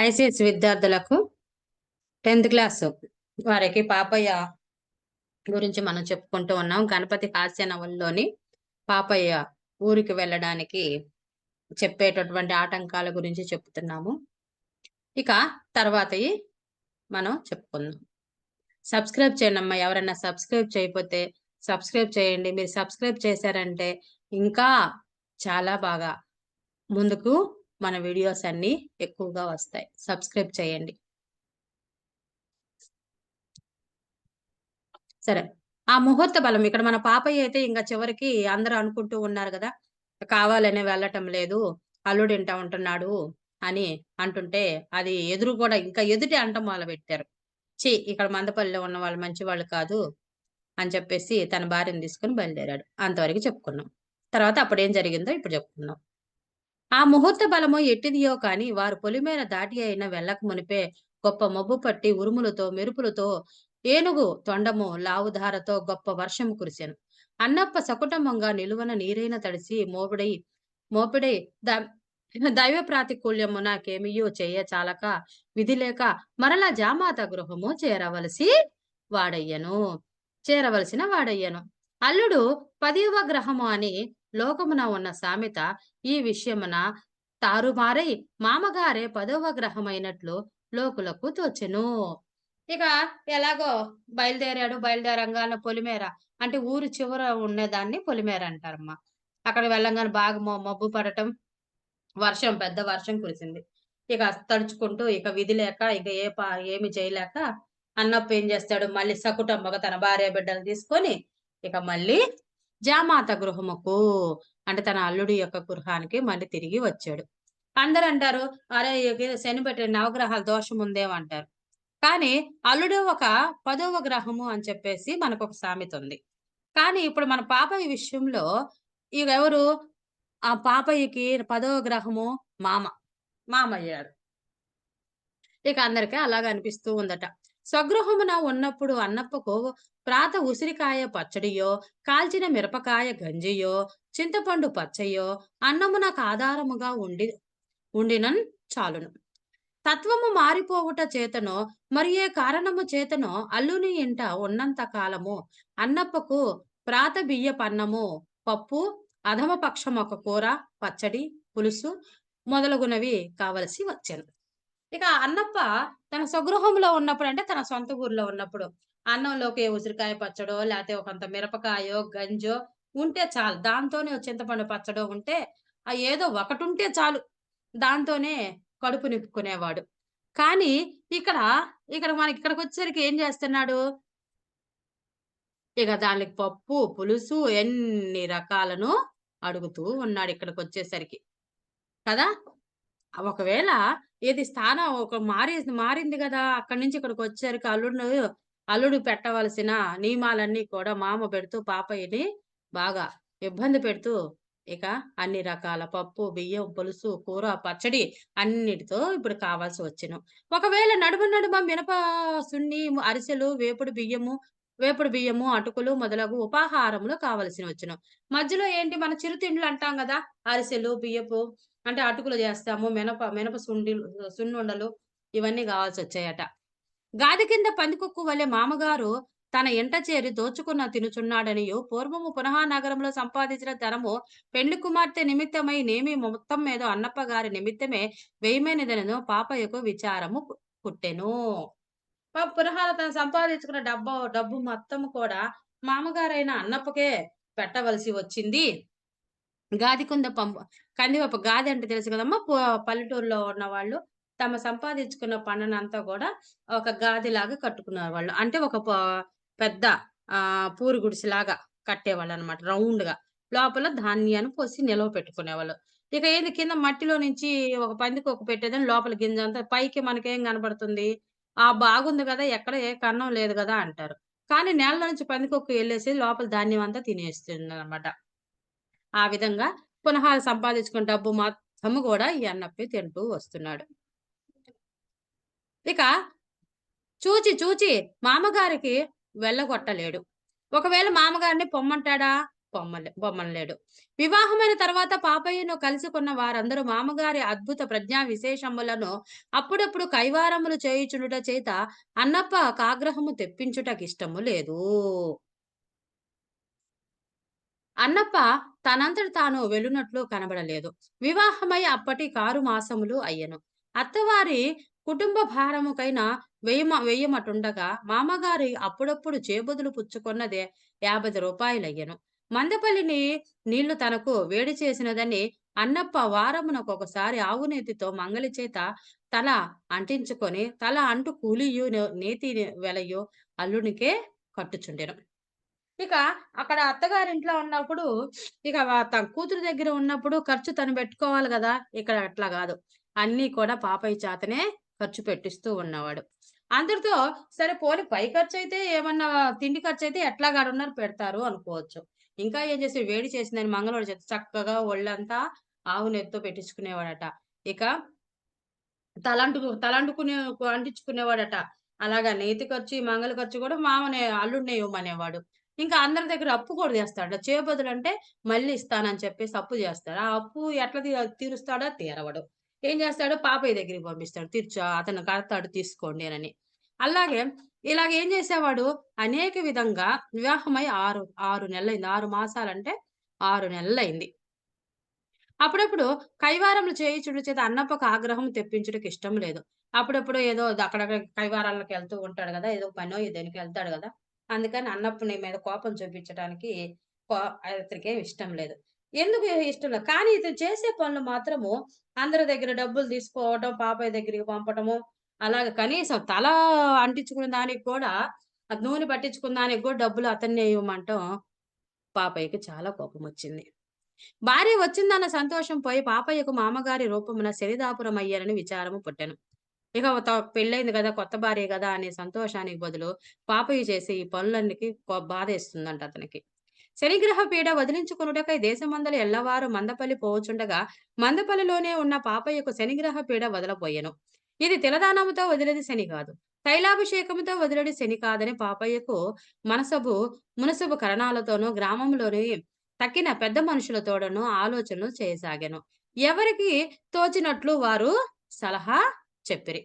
ICS విద్యార్థులకు 10th class వారికి పాపయ్య గురించి మనం చెప్పుకుంటూ ఉన్నాం. గణపతి హాస్య నవలలోని పాపయ్య ఊరికి వెళ్ళడానికి చెప్పేటటువంటి ఆటంకాల గురించి చెప్తున్నాము. ఇక తర్వాతయి మనం చెప్పుకుందాం. సబ్స్క్రైబ్ చేయండమ్మా. ఎవరైనా సబ్స్క్రైబ్ చేయకపోతే సబ్స్క్రైబ్ చేయండి. మీరు సబ్స్క్రైబ్ చేశారంటే ఇంకా చాలా బాగా ముందుకు మన వీడియోస్ అన్నీ ఎక్కువగా వస్తాయి. సబ్స్క్రైబ్ చేయండి. సరే. ఆ ముహూర్త బలం ఇక్కడ మన పాపయ్య అయితే ఇంక చివరికి అందరూ అనుకుంటూ ఉన్నారు గదా! కావాలనే వెళ్ళటం లేదు. అల్లుడింట ఉంటున్నాడు అని అంటుంటే, అది ఎదురు గూడా ఇంకా ఎదుటి అనటం మొదలుపెట్టారు. ఛీ! ఇక్కడ మందపల్లిలో ఉన్న వాళ్ళు మంచివాళ్ళు కాదు అని చెప్పేసి తన భార్యను తీసుకొని బయలుదేరాడు. అంతవరకు చెప్పుకున్నాం. తర్వాత అప్పుడేం జరిగిందో ఇప్పుడు చెప్పుకుందాం. ఆ ముహూర్త బలము ఎట్టిదియో కాని వారు పొలిమేర దాటి అయిన వెళ్ళక మునిపే గొప్ప మబ్బు పట్టి ఉరుములతో మెరుపులతో ఏనుగు తొండము లావుధారతో గొప్ప వర్షము కురిసెను. అన్నప్ప సకుటంబంగా నిలువన నీరైన తడిసి మోపిడై ద దైవ ప్రాతికూల్యము నాకేమియో చెయ్య చాలక విధి లేక మరలా జామాత గృహము చేరవలసిన వాడయ్యను. అల్లుడు 10వ గ్రహము అని లోకమున ఉన్న సామెత ఈ విషయమున తారుమారై మామగారే 10వ గ్రహమైనట్లు లోకులకు తోచెను. ఇక ఎలాగో బయలుదేరంగానే పొలిమేర అంటే ఊరు చివర ఉండేదాన్ని పొలిమేర అంటారమ్మా. అక్కడ వెళ్ళంగానే బాగా మబ్బు పడటం, పెద్ద వర్షం కురిసింది. ఇక తడుచుకుంటూ ఇక విధి లేక ఇక ఏమి చేయలేక అన్నప్ప ఏం చేస్తాడు, మళ్ళీ సకుటంబగా తన భార్య బిడ్డలు తీసుకొని ఇక మళ్ళీ జామాత గృహముకు అంటే తన అల్లుడి యొక్క గృహానికి మళ్ళీ తిరిగి వచ్చాడు. అందరూ అంటారు, అరే శని పెట్టి నవగ్రహాల దోషం ఉందేమో అంటారు. కానీ అల్లుడు ఒక 10వ గ్రహము అని చెప్పేసి మనకొక సామెత ఉంది. కానీ ఇప్పుడు మన పాపయ్య విషయంలో ఇవెవరు ఆ పాపయ్యకి 10వ గ్రహము మామయ్యారు. ఇక అందరికి అలాగ అనిపిస్తూ ఉందట. స్వగృహమున ఉన్నప్పుడు అన్నప్పకు ప్రాత ఉసిరికాయ పచ్చడియో, కాల్చిన మిరపకాయ గంజియో, చింతపండు పచ్చయ్యో అన్నమునకు ఆధారముగా ఉండినన్ చాలును. తత్వము మారిపోవుట చేతనో మరి ఏ కారణము చేతనో అల్లుని ఇంట ఉన్నంత కాలము అన్నప్పకు ప్రాత బియ్యపన్నము, పప్పు, అధమ పక్షం ఒక కూర, పచ్చడి, పులుసు మొదలగునవి కావలసి వచ్చెను. ఇక అన్నప్ప తన స్వగృహంలో ఉన్నప్పుడు అంటే తన సొంత ఊర్లో ఉన్నప్పుడు అన్నంలోకి ఉసిరికాయ పచ్చడో లేకపోతే ఒకంత మిరపకాయో గంజో ఉంటే చాలు. దాంతోనే చింతపండు పచ్చడో ఉంటే ఏదో ఒకటుంటే చాలు. దాంతోనే కడుపు నింపుకునేవాడు. కానీ ఇక్కడ, ఇక్కడ మనకి ఇక్కడికొచ్చేసరికి ఏం చేస్తున్నాడు? ఇక దానికి పప్పు, పులుసు ఎన్ని రకాలను అడుగుతూ ఉన్నాడు ఇక్కడికొచ్చేసరికి. కదా! ఒకవేళ ఏది స్థానం మారింది గదా! అక్కడి నుంచి ఇక్కడికొచ్చేసరికి అల్లుడు పెట్టవలసిన నియమాలన్నీ కూడా మామ పెడుతూ పాపయ్యని బాగా ఇబ్బంది పెడుతూ ఇక అన్ని రకాల పప్పు, బియ్యం, పులుసు, కూర, పచ్చడి అన్నిటితో ఇప్పుడు కావాల్సి వచ్చెను. ఒకవేళ నడుమ మినప సున్ని, అరిసెలు, వేపుడు బియ్యము, అటుకులు మొదలగు ఉపాహారములు కావలసి వచ్చెను. మధ్యలో ఏంటి మన చిరుతిండ్లు అంటాం గదా! అరిసెలు, బియ్యపు అంటే అటుకులు జేస్తాము. మినప సున్నుండలు ఇవన్నీ గావాల్సొచ్చాయట. గాది కింద పందికొక్కు వలె మామగారు తన ఇంట చేరి దోచుకున్న తినుచున్నాడనియు, పూర్వము పునః నగరంలో సంపాదించిన ధనము పెండ్లి కుమార్తె నిమిత్తమై నేమి మొత్తం మీద అన్నప్ప గారి నిమిత్తమే వేయమైనదనను పాపయ్యకు విచారము పుట్టెను. పునః తను సంపాదించుకున్న డబ్బు మొత్తం కూడా మామగారైన అన్నప్పకే పెట్టవలసి వచ్చింది. గాది కుంద కందిపప్పు గాది అంటే తెలుసు కదమ్మా! పల్లెటూరులో ఉన్నవాళ్ళు తమ సంపాదించుకున్న పనునంతా గూడా ఒక గాదిలాగా కట్టుకునేవాళ్ళు. అంటే ఒక పెద్ద పూరి గుడిసెలాగా కట్టేవాళ్ళనమాట రౌండ్‌గా. లోపల ధాన్యాన్ని పోసి నిలవ పెట్టుకునేవాళ్ళు. ఇక ఏంది కింద మట్టిలో నుంచి ఒక పందికొక్కు పెట్టేదని లోపల గింజంతా పైకి మనకేం కనపడుతుంది? బాగుంది గదా! ఎక్కడ ఏ కన్నం లేదు గదా! అంటారు. కానీ నేలలో నుంచి పందికొక్కు ఎళ్ళేసి లోపల ధాన్యం అంతా తినేస్తుందనమాట. ఆ విధంగా పునః సంపాదించుకున్న డబ్బు మొత్తము గూడా ఈ అన్నప్పే తింటూ వస్తున్నాడు. ఇక చూచి మామగారికి వెళ్ళగొట్టలేడు. ఒకవేళ మామగారిని పొమ్మంటాడా? పొమ్మనలేడు. వివాహమైన తర్వాత పాపయ్యను కలుసుకున్న వారందరూ మామగారి అద్భుత ప్రజ్ఞా విశేషములను అప్పుడప్పుడు కైవారములు చేయుచుండుట చేత అన్నప్ప కాగ్రహము తెప్పించుటకిష్టము లేదు. అన్నప్ప తనంతట తాను వెళ్ళునట్లు కనబడలేదు. వివాహమై అప్పటి 6 మాసములు అయ్యెను. అత్తవారి కుటుంబ భారముకైన వెయ్యమటుండగా మామగారి అప్పుడప్పుడు చేబుదులు పుచ్చుకొన్నదే రూ. 50 మందపల్లిని నీళ్లు తనకు వేడి చేసినదని అన్నప్ప వారమునకొకసారి ఆవు నేతితో మంగలి చేత తల అంటించుకొని తల అంటు కూలియు నేతి వెలయు అల్లునికే కట్టుచుండెను. ఇక అక్కడ అత్తగారింట్లో ఉన్నప్పుడు, ఇక తన కూతురు దగ్గర ఉన్నప్పుడు ఖర్చు తను బెట్టుకోవాలి గదా! ఇక్కడ అట్లా గాదు. అన్నీ కూడా పాపయ్య చేతనే ఖర్చు పెట్టిస్తూ ఉన్నవాడు. అందరితో సరే పోనీ పై ఖర్చయితే ఏమన్నా తిండి ఖర్చయితే ఎట్లాగ ఆడున్నారు పెడతారు అనుకోవచ్చు. ఇంకా ఏం చేసి వేడి చేసిందని మంగళోడి చేత చక్కగా ఒళ్ళంతా ఆవు నెయ్యితో పెట్టించుకునేవాడట. ఇక తలంటుకునే అంటించుకునేవాడట. అలాగా నేతి ఖర్చు, ఈ మంగలి ఖర్చు గూడా మామనే అల్లుడినే ఇవ్వమనేవాడు. ఇంకా అందరి దగ్గర అప్పు కూడా చేస్తాడట. చేబదులంటే మళ్ళీ ఇస్తానని చెప్పేసి అప్పు జేస్తాడు. ఆ అప్పు ఎట్లా తీరుస్తాడో తీరవడు. ఏం జేస్తాడు పాపయ్య దగ్గరికి పంపిస్తాడు. అతను కడతాడు తీసుకోండి అనని. అలాగే ఇలాగ ఏం జేసేవాడు అనేక విధంగా వివాహమై 6 నెలలైంది. 6 మాసాలంటే 6 నెలలైంది. అప్పుడప్పుడు కైవారములు చేయుచుండు చేత అన్నప్పకు ఆగ్రహం తెప్పించుటకు ఇష్టం లేదు. అప్పుడప్పుడు ఏదో అక్కడక్కడ కైవారాలకెళ్తూ ఉంటాడు గదా! ఏదో పనో దేనికో ఎళ్తాడు గదా! అందుకని అన్నప్ప నీ మీద కోపం చూపించడానికి కో అతనికేమి ఇష్టం లేదు. ఎందుకు ఇష్టం లేదు, కానీ ఇతను చేసే పనులు మాత్రము అందరి దగ్గర డబ్బులు తీసుకోవటం, పాపయ్య దగ్గరికి పంపటము, అలాగే కనీసం తల అంటించుకునే దానికి కూడా నూనె పట్టించుకున్న దానికి గూడా డబ్బులు అతన్నే ఇవ్వమంటం పాపయ్యకి చాలా కోపమొచ్చింది. భార్య వచ్చిందన్న సంతోషం పోయి పాపయ్యకు మామగారి రూపమున శరిదాపురమయ్యారని విచారము పుట్టెను. ఇక పెళ్ళైంది గదా! కొత్త భార్య గదా! అనే సంతోషానికి బదులు పాపయ్య చేసే ఈ పనులన్నికి బాధేస్తుందంట అతనికి. శనిగ్రహ పీడ వదిలించుకొనుటకై దేశమందలి ఎల్లవారు మందపల్లి పోవుచుండగా, మందపల్లిలోనే ఉన్న పాపయ్యకు శనిగ్రహ పీడ వదలబోయెను. ఇది తిలదానముతో వదిలేది శని కాదు. తైలాభిషేకముతో వదిలేడి శని కాదని పాపయ్యకు మనసబు మునసబు కరణాలతోనూ గ్రామంలోని తక్కిన పెద్ద మనుషులతోడను ఆలోచనలు చేయసాగాను. ఎవరికి తోచినట్లు వారు సలహా చెప్పిరి.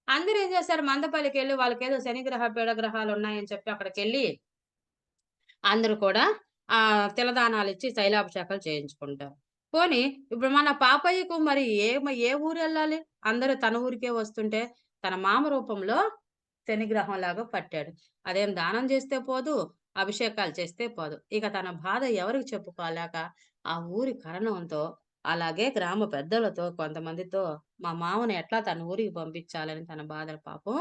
అందరూ ఏం చేస్తారు మందపల్లికెళ్ళి వాళ్ళకేదో శనిగ్రహ, పీడగ్రహాలున్నాయని చెప్పి అక్కడికెళ్ళి అందరూ కూడా తిలదానాలిచ్చి తైలాభిషేకాలు చేయించుకుంటారు. పోనీ ఇప్పుడు మన పాపయ్యకు మరి ఏ ఊరెళ్ళాలి? అందరూ తన ఊరికే వస్తుంటే, తన మామ రూపంలో శనిగ్రహంలాగా పట్టాడు. అదేం దానం చేస్తే పోదు, అభిషేకాలు చేస్తే పోదు. ఇక తన బాధ ఎవరికి చెప్పుకోలేక, ఆ ఊరి కరణంతో, అలాగే గ్రామ పెద్దలతో కొంతమందితో మా మామని ఎట్లా తన ఊరికి పంపించాలని తన బాధలు పాపం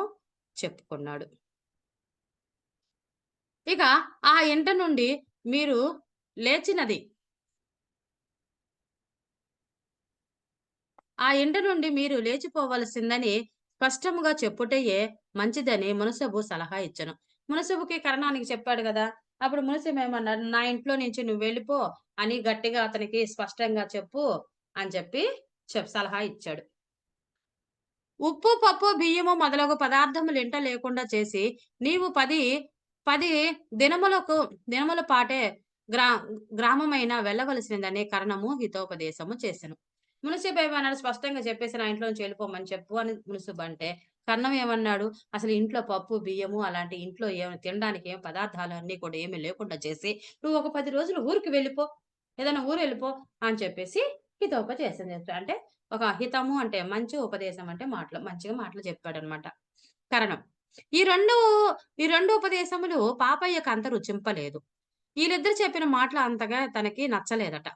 చెప్పుకున్నాడు. ఇక ఆ ఇంట నుండి మీరు లేచినది ఆ ఇంట నుండి మీరు లేచిపోవలసిందని స్పష్టముగా చెప్పుటయే మంచిదని మునసబు సలహా ఇచ్చెను. మునసబుకి కరణానికి చెప్పాడు గదా! అప్పుడు మునసబేమన్నాడు, "నా ఇంట్లో నుంచి నువ్వు వెళ్ళిపో" అని గట్టిగా అతనికి స్పష్టంగా చెప్పు అని చెప్పి సలహా ఇచ్చాడు. ఉప్పు, పప్పు, బియ్యము మొదలగు పదార్థములు ఇంట లేకుండా చేసి, నీవు 10 దినముల పాటే గ్రా గ్రామమైన వెళ్ళవలసినదనే కరణము హితోపదేశము చేసెను. మునసబు ఏమన్నాడు స్పష్టంగా చెప్పేసి నా ఇంట్లో నుంచి వెళ్ళిపోమని చెప్పు అని మునసబు అంటే, కర్ణం ఏమన్నాడు, అసలు ఇంట్లో పప్పు, బియ్యము అలాంటి ఇంట్లో తినడానికి ఏం పదార్థాలు అన్నీ కూడా ఏమి లేకుండా చేసి, నువ్వు ఒక 10 రోజులు ఊరికి వెళ్ళిపో. ఏదైనా ఊరెళ్ళిపో అని చెప్పేసి హితోపదేశం చేస్తాడు. అంటే ఒక హితము అంటే మంచి, ఉపదేశం అంటే మాటలు. మంచిగా మాటలు చెప్పాడనమాట. కరణం. ఈ 2, ఈ 2 ఉపదేశములు పాపయ్యకు అంత రుచింపలేదు. ఈళ్ళిద్దరు చెప్పిన మాటలు అంతగా తనకి నచ్చలేదట.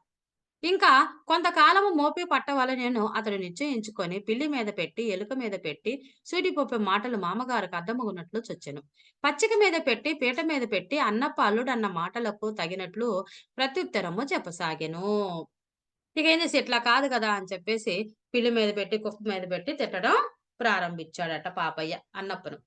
ఇంకా కొంతకాలము మోపి పట్టవలెనని అతడు నిశ్చయించుకొని పిల్లి మీద పెట్టి, ఎలుక మీద పెట్టి, సూటిపొప్పి మాటలు మామగారికి అర్థమగునట్లు చొచ్చెను. పచ్చిక మీద పెట్టి, పీట మీద పెట్టి, అన్నప్ప అల్లుడన్న మాటలకు తగినట్లు ప్రత్యుత్తరము చెప్పసాగెను. ఇకేం చేసి ఇట్లా కాదు కదా అని చెప్పేసి పిల్లి మీద పెట్టి, కుక్క మీద పెట్టి తిట్టడం ప్రారంభించాడట పాపయ్య అన్నప్పను.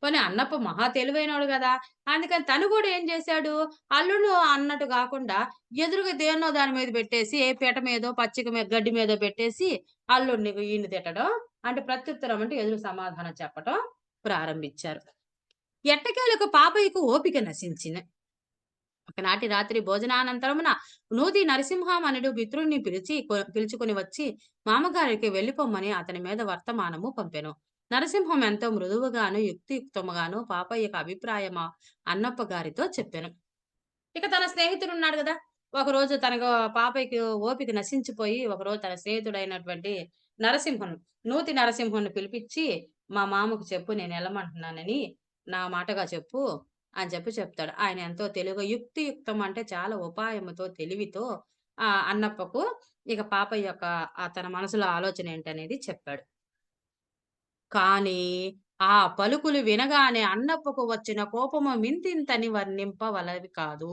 పోనీ అన్నప్ప మహా తెలివైనోడు గదా! అందుకని తను గూడా ఏం జేశాడు, అల్లుడు అన్నట్టు గాకుండా ఎదురుగా దేన్నో దాని మీద పెట్టేసి, ఏ పీట మీదో, పచ్చిక గడ్డి మీదో పెట్టేసి అల్లుడిని ఈయన్ని తిట్టడం, అంటే ప్రత్యుత్తరం అంటే ఎదురు సమాధానం చెప్పటం ప్రారంభించారు. ఎట్టకేలకు పాపయ్యకు ఓపిక నశించింది. ఒకనాటి రాత్రి భోజనానంతరమున నూతి నరసింహమనుడు మిత్రుణ్ణి పిలుచుకొని వచ్చి మామగారికి వెళ్ళిపొమ్మని అతని మీద వర్తమానము పంపెను. నరసింహం ఎంతో మృదువుగాను యుక్తియుక్తముగాను పాపయ్యకు అభిప్రాయమా అన్నప్ప గారితో చెప్పెను. ఇక తన స్నేహితుడున్నాడు గదా! ఒకరోజు తనకు పాపయ్యకి ఓపిక నశించిపోయి, ఒకరోజు తన స్నేహితుడైనటువంటి నరసింహన్, నూతి నరసింహన్‌ని పిలిపిచ్చి, "మా మామకు చెప్పు నేనెళ్ళమంటున్నానని, నా మాటగా చెప్పు" అని చెప్తాడు. ఆయన ఎంతో తెలివిగా యుక్తియుక్తం అంటే చాలా ఉపాయముతో, తెలివితో అన్నప్పకు ఇక పాపయ్య యొక్క తన మనసులో ఆలోచన ఏంటనేది చెప్పాడు. కానీ, ఆ పలుకులు వినగానే అన్నప్పకు వచ్చిన కోపము మింతింతని వర్ణింపవలవి కాదు.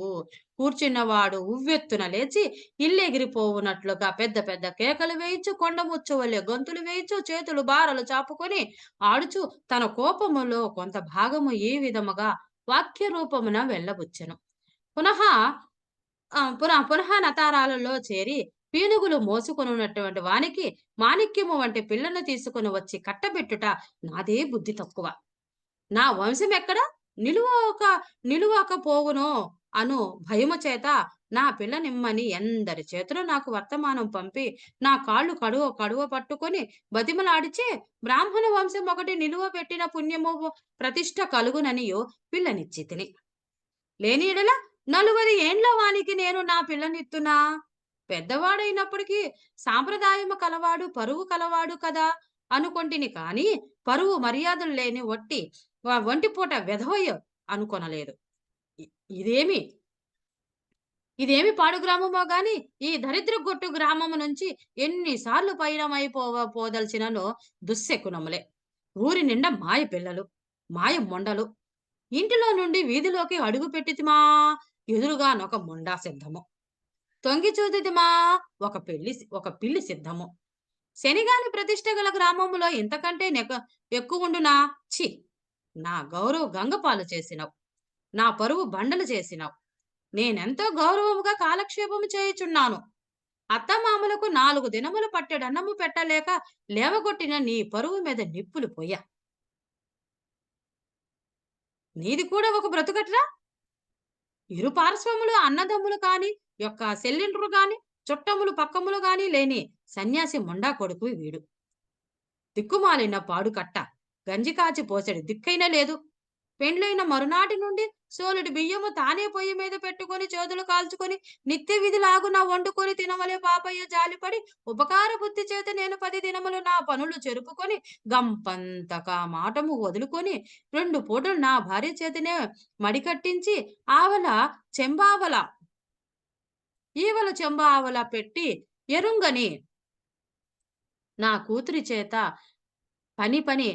కూర్చున్నవాడు ఉవ్వెత్తున లేచి ఇల్లెగిరిపోవునట్లుగా పెద్ద పెద్ద కేకలు వేయుచు, కొండముచ్చు వలె గొంతులు వేయుచు, చేతులు బారలు చాపుకొని ఆడుచు, తన కోపములో కొంత భాగము ఈ విధముగా వాక్య రూపమున వెళ్ళబుచ్చెను. పునః పునః నతారాలలో చేరి పీనుగులు మోసుకొనున్నటువంటి వానికి మాణిక్యము వంటి పిల్లను తీసుకొని వచ్చి కట్టబెట్టుట నాదే బుద్ధి తక్కువ. నా వంశమెక్కడ నిలువక నిలువక పోవునో అను భయము చేత నా పిల్లనిమ్మని ఎందరి చేతిలో నాకు వర్తమానం పంపి నా కాళ్ళు కడువ కడువ పట్టుకొని బతిమలాడిచి బ్రాహ్మణ వంశం ఒకటి నిలువ పెట్టిన పుణ్యము ప్రతిష్ట కలుగుననియో పిల్లనిచ్చితిని. లేని యెడల నలువది ఏండ్ల వానికి నేను నా పిల్లనిత్తునా? పెద్దవాడైనప్పటికీ సాంప్రదాయము కలవాడు, పరువు కలవాడు కదా అనుకొంటిని కాని, పరువు మర్యాదలు లేని ఒంటిపూట వెధవయో అనుకొనలేదు. ఇ ఇదేమి ఇదేమి పాడు గ్రామమో గాని, ఈ దరిద్ర గొట్టు గ్రామము నుంచి ఎన్ని సార్లు పోదలచిననో దుశ్శకునములే. ఊరి నిండా మాయ పిల్లలు, మాయ మొండలు. ఇంటిలో నుండి వీధిలోకి అడుగు పెట్టితిమా ఎదురుగానొక మొండా సిద్ధము. తొంగి చూదితిమా ఒక పిల్లి సిద్ధము. శనిగాని ప్రతిష్ట గల గ్రామములో ఇంతకంటే ఎక్కువుండునా? ఛీ! నా గౌరవ గంగపాలు చేసినవు. నా పరువు బండలు చేసినావు. నేనెంతో గౌరవముగా కాలక్షేపము చేయుచున్నాను. అత్తమామలకు 4 దినములు పట్టెడన్నము పెట్టలేక లేవగొట్టిన నీ పరువు మీద నిప్పులు పొయ్య. నీది కూడా ఒక బ్రతుకట్రా? ఇరు పార్శ్వములు అన్నదమ్ములు కాని, సెల్లిండ్రు గాని, చుట్టములు పక్కములు గాని లేని సన్యాసి మొండా కొడుకు వీడు. దిక్కుమాలిన పాడుకట్ట. గంజి కాచి పోసెడు దిక్కైనా లేదు. పెండ్లైన మరునాటి నుండి సోలెడు బియ్యము తానే పొయ్యి మీద పెట్టుకొని చేతులు కాల్చుకొని నిత్య విధిలాగున వండుకొని తినవలే పాపయ్య జాలిపడి ఉపకార బుద్ధి చేత నేను 10 దినములు నా పనులు చెరుపుకొని గంపంతక మాటము వదులుకొని 2 పూటలు నా భార్య చేతనే మడికట్టించి ఆవల చెంబావల ఈవల చెంబావల పెట్టి ఎరుంగని నా కూతురి చేత పని పని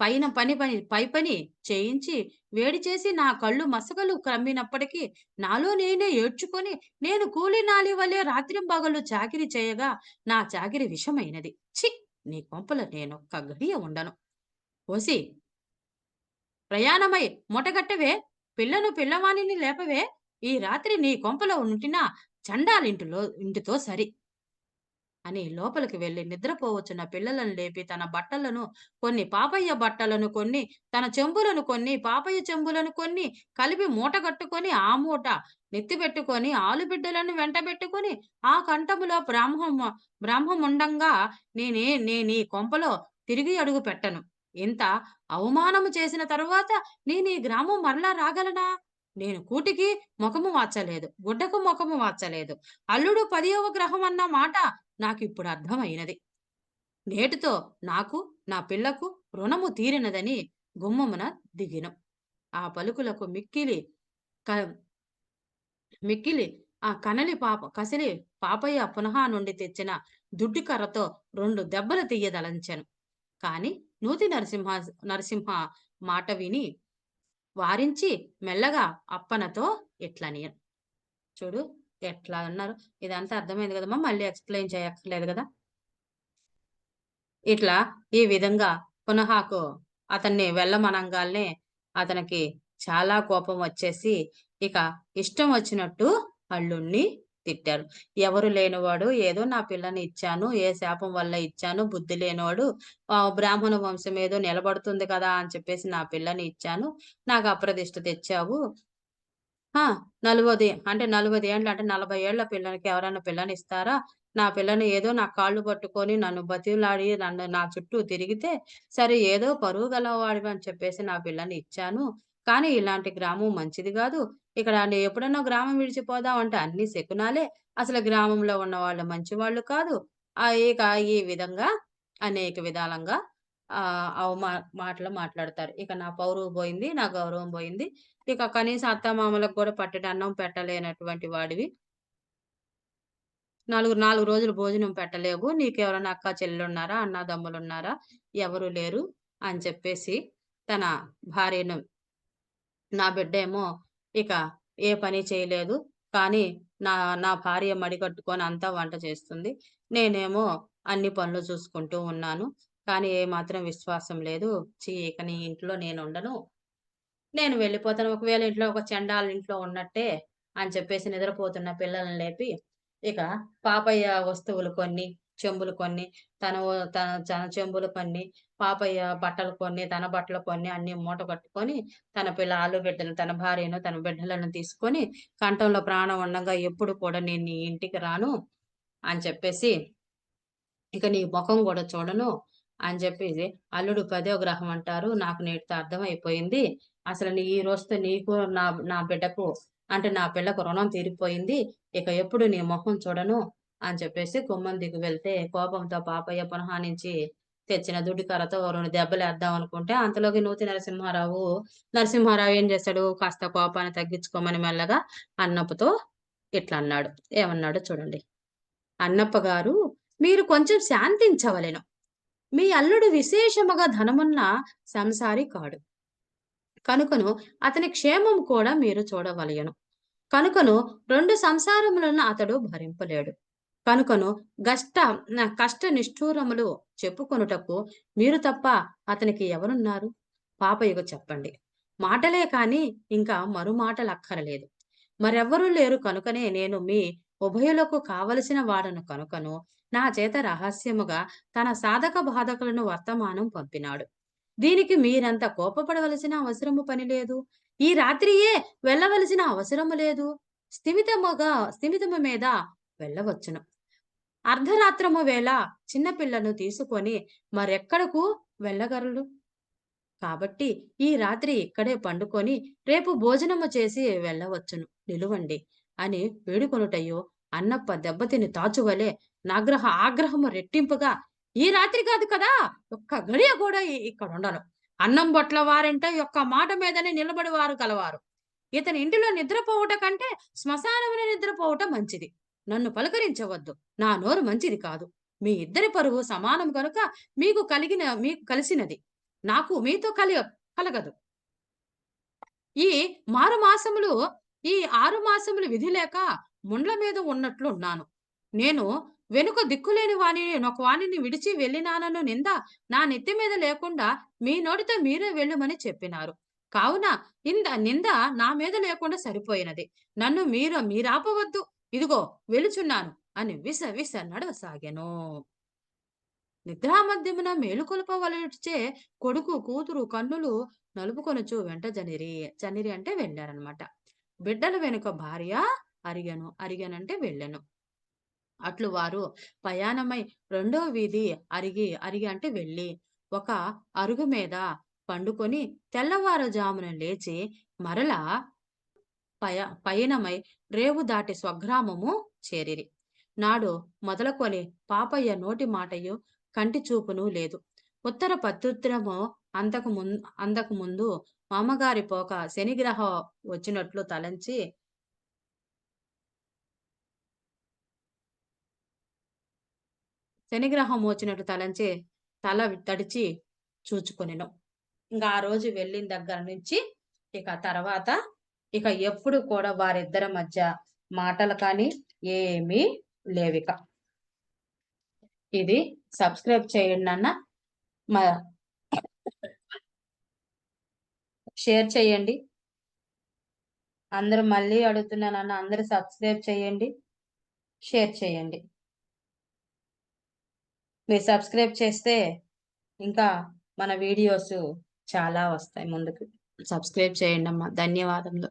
పై పని చేయించి వేడి చేసి నా కళ్ళు మసకలు క్రమ్మినప్పటికీ నాలో నేనే ఏడ్చుకొని నేను కూలి నాలి వలె రాత్రింబగళ్ళు చాకిరి చేయగా నా చాకిరి విషమైనది. ఛీ! నీ కొంపల నేనొక్క గడియ ఉండను. ఓసి ప్రయాణమై మొటగట్టవే పిల్లవానిని లేపవే ఈ రాత్రి నీ కొంపలో ఉంటిన ఇంటితో సరి అని లోపలికి వెళ్లి నిద్రపోవచ్చున్న పిల్లలను లేపి తన బట్టలను కొన్ని, పాపయ్య బట్టలను కొన్ని, తన చెంబులను కొన్ని, పాపయ్య చెంబులను కొన్ని కలిపి మూటగట్టుకొని ఆ మూట నెత్తిబెట్టుకొని ఆలుబిడ్డలను వెంటబెట్టుకొని ఆ కంఠములో బ్రాహ్మముండంగా నేనీ కొంపలో తిరిగి అడుగు పెట్టను. ఇంత అవమానము చేసిన తరువాత నేనీ గ్రామం మరలా రాగలనా? నేను కూటికి ముఖము వాచలేదు, గుడ్డకు ముఖము వాచలేదు. అల్లుడు 10వ గ్రహం అన్న మాట నాకిప్పుడు అర్థమైనది. నేటితో నాకు నా పిల్లకు రుణము తీరినదని గుమ్మమున దిగినం. ఆ పలుకులకు మిక్కిలి కసిలి పాపయ్య పునః నుండి తెచ్చిన దుడ్డి కర్రతో 2 దెబ్బలు తీయదలంచెను. కాని నూతి నరసింహ మాట విని వారించి మెల్లగా అప్పనతో ఇట్లనియను. చూడు ఎట్లా అన్నారు. ఇదంతా అర్థమైంది కదమ్మా! మళ్ళీ ఎక్స్‌ప్లెయిన్ చేయక్కర్లేదు గదా! ఇట్లా ఈ విధంగా పునహాకు అతన్ని వెళ్ళమనంగాల్నే అతనికి చాలా కోపం వచ్చేసి, ఇక ఇష్టం వచ్చినట్టు అల్లుడిని తిట్టారు. ఎవరు లేనివాడు, ఏదో నా పిల్లని ఇచ్చాను, ఏ శాపం వల్ల ఇచ్చాను, బుద్ధి లేనివాడు బ్రాహ్మణ వంశం ఏదో నిలబడుతుంది కదా అని చెప్పేసి నా పిల్లని ఇచ్చాను. నాకు అప్రదిష్ట తెచ్చావు. ఆ! 40 అంటే 40 ఏండ్లు అంటే 40 ఏళ్ల పిల్లకి ఎవరైనా పిల్లనిస్తారా? నా పిల్లని ఏదో నా కాళ్ళు పట్టుకొని నన్ను బతిమిలాడి నన్ను నా చుట్టూ తిరిగితే, సరే ఏదో పరువు గలవాడివని చెప్పేసి నా పిల్లని ఇచ్చాను. కానీ ఇలాంటి గ్రామం మంచిది గాదు. ఇక్కడ ఎప్పుడన్నా గ్రామం విడిచిపోదాం అంటే అన్ని శకునాలే. అసలు గ్రామంలో ఉన్నవాళ్ళు మంచివాళ్ళు కాదు. ఇక ఈ విధంగా అనేక విధాలంగా మాటలు మాట్లాడతారు. ఇక నా పరువు బోయింది. నా గౌరవం బోయింది. ఇక కనీసం అత్తామామలకు గూడా పట్టెడన్నం పెట్టలేనటువంటి వాడివి. 4 రోజులు భోజనం పెట్టలేవు. నీకెవరైనా అక్క చెల్లున్నారా? అన్నాదమ్ములున్నారా? ఎవరు లేరు అని చెప్పేసి తన భార్యను నా బిడ్డేమో ఇక ఏ పని చేయలేదు. కానీ నా నా భార్య మడికట్టుకొని అంతా వంట చేస్తుంది. నేనేమో అన్ని పనులు చూసుకుంటూ ఉన్నాను. కానీ ఏమాత్రం విశ్వాసం లేదు. ఇక నీ ఇంట్లో నేనుండను. నేను వెళ్ళిపోతాను. ఒకవేళ ఇంట్లో ఒక చండాలుడింట్లో ఉన్నట్టే అని చెప్పేసి నిద్రపోతున్న పిల్లల్ని లేపి, ఇక పాపయ్య వస్తువులు కొన్ని, చెంబులు కొన్ని, తన చెంబులు కొన్ని, పాపయ్య బట్టలు కొన్ని, తన బట్టలు కొన్ని అన్నీ మూట కట్టుకొని, బిడ్డలు తన భార్యను, తన బిడ్డలను తీసుకొని, కంఠంలో ప్రాణం ఉండంగా ఎప్పుడు కూడా నేను నీ ఇంటికి రాను అని చెప్పేసి ఇక నీ మొఖం గూడా చూడను అని జెప్పేసి అల్లుడు పదో గ్రహం అంటారు. నాకు నేటితో అర్థమైపోయింది. అసలు ఈ రోజుతో నీకు నా బిడ్డకు అంటే నా పిల్లకు రుణం తీరిపోయింది. ఇక ఎప్పుడు నీ మొహం చూడను అని చెప్పేసి గుమ్మం దిగి వెళ్తే కోపంతో పాపయ్య పునహానించి తెచ్చిన దుడ్డికర్రతో 2 దెబ్బలేద్దాం అనుకుంటే అంతలోకి నరసింహారావు ఏం చేశాడు కాస్త కోపాన్ని తగ్గించుకోమని మెల్లగా అన్నప్పుతో ఇట్లా అన్నాడు. ఏమన్నాడో చూడండి. అన్నప్ప గారు మీరు కొంచెం శాంతించవలెను. మీ అల్లుడు విశేషముగా ధనమున్న సంసారి కాడు. కనుకను అతని క్షేమం కూడా మీరు చూడవలయను. కనుకను 2 సంసారములను అతడు భరింపలేడు. కనుకను కష్ట నిష్ఠూరములు చెప్పుకొనుటకు మీరు తప్ప అతనికి ఎవరున్నారు? పాపయ్యకు చెప్పండి. మాటలే కాని ఇంకా మరుమాటలక్కరలేదు. మరెవ్వరూ లేరు కనుకనే నేను మీ ఉభయులకు కావలసిన వాడను కనుకను నా చేత రహస్యముగా తన సాధక బాధకులను వర్తమానం పంపినాడు. దీనికి మీరంత కోపపడవలసిన అవసరము పని లేదు. ఈ రాత్రియే వెళ్ళవలసిన అవసరము లేదు. స్థిమితము మీద వెళ్ళవచ్చును. అర్ధరాత్రము వేళ చిన్న పిల్లను తీసుకొని మరెక్కడకు వెళ్ళగలరు? కాబట్టి ఈ రాత్రి ఇక్కడే పండుకొని రేపు భోజనము చేసి వెళ్ళవచ్చును. నిలువండి అని వేడుకొనుటయో అన్నప్ప దెబ్బతిని తాచువలే ఆగ్రహము రెట్టింపుగా ఈ రాత్రి కాదు కదా! ఒక్క గడియ కూడా ఇక్కడుండను. అన్నం బొట్ల వారంటే ఒక్క మాట మీదనే నిలబడి వారు కలవారు. ఇతని ఇంటిలో నిద్రపోవుట కంటే శ్మశానమున నిద్రపోవుట మంచిది. నన్ను పలకరించవద్దు. నా నోరు మంచిది కాదు. మీ ఇద్దరి పరువు సమానం గనుక మీకు కలిసినది. నాకు మీతో కలగదు. ఈ మారు మాసములు ఈ 6 మాసములు విధి లేక ముండ్ల మీద ఉన్నట్లున్నాను. నేను వెనుక దిక్కులేని వానిని విడిచి వెళ్ళినానన్న నింద నా నెత్తి మీద లేకుండా మీ నోటితో మీరే వెళ్ళుమని చెప్పినారు. కావున నింద నా మీద లేకుండా సరిపోయినది. నన్ను మీరాపవద్దు. ఇదిగో వెలుచున్నాను అని విస నడవసాగెను. నిద్రామధ్యమున మేలుకొలుపవలెనుటచే కొడుకు, కూతురు కన్నులు నలుపుకొనుచు వెంట జనిరి. జనిరి అంటే వెళ్లారన్నమాట. బిడ్డల వెనుక భార్య అరిగెనంటే వెళ్ళెను. అట్లు వారు పయాణమై రెండో వీధి అరిగి అంటే వెళ్ళి, ఒక అరుగు మీద పండుకొని తెల్లవారుజామున లేచి మరలా పయనమై రేవు దాటి స్వగ్రామము చేరిరి. నాడు మొదలుకొని పాపయ్య నోటి మాటయు కంటి చూపును లేదు. ఉత్తర ప్రత్యుత్తరము అందకు ముందు మామగారి పోక శనిగ్రహం వచ్చినట్లు తలంచి తల తడిచి చూచుకొనెను. ఇంక ఆ రోజు వెళ్ళిన దగ్గర నుంచి ఇక తర్వాత ఇక ఎప్పుడు కూడా వారిద్దరి మధ్య మాటలు కానీ ఏమీ లేవిక. ఇది సబ్స్క్రైబ్ చేయండి నాన్న. మ షేర్ చేయండి. అందరూ మళ్ళీ అడుగుతున్నానన్న అందరూ సబ్స్క్రైబ్ చేయండి. షేర్ చేయండి. మీరు సబ్స్క్రైబ్ చేస్తే ఇంకా మన వీడియోస్ చాలా వస్తాయి ముందుకు. సబ్స్క్రైబ్ చేయండమ్మా. ధన్యవాదములు.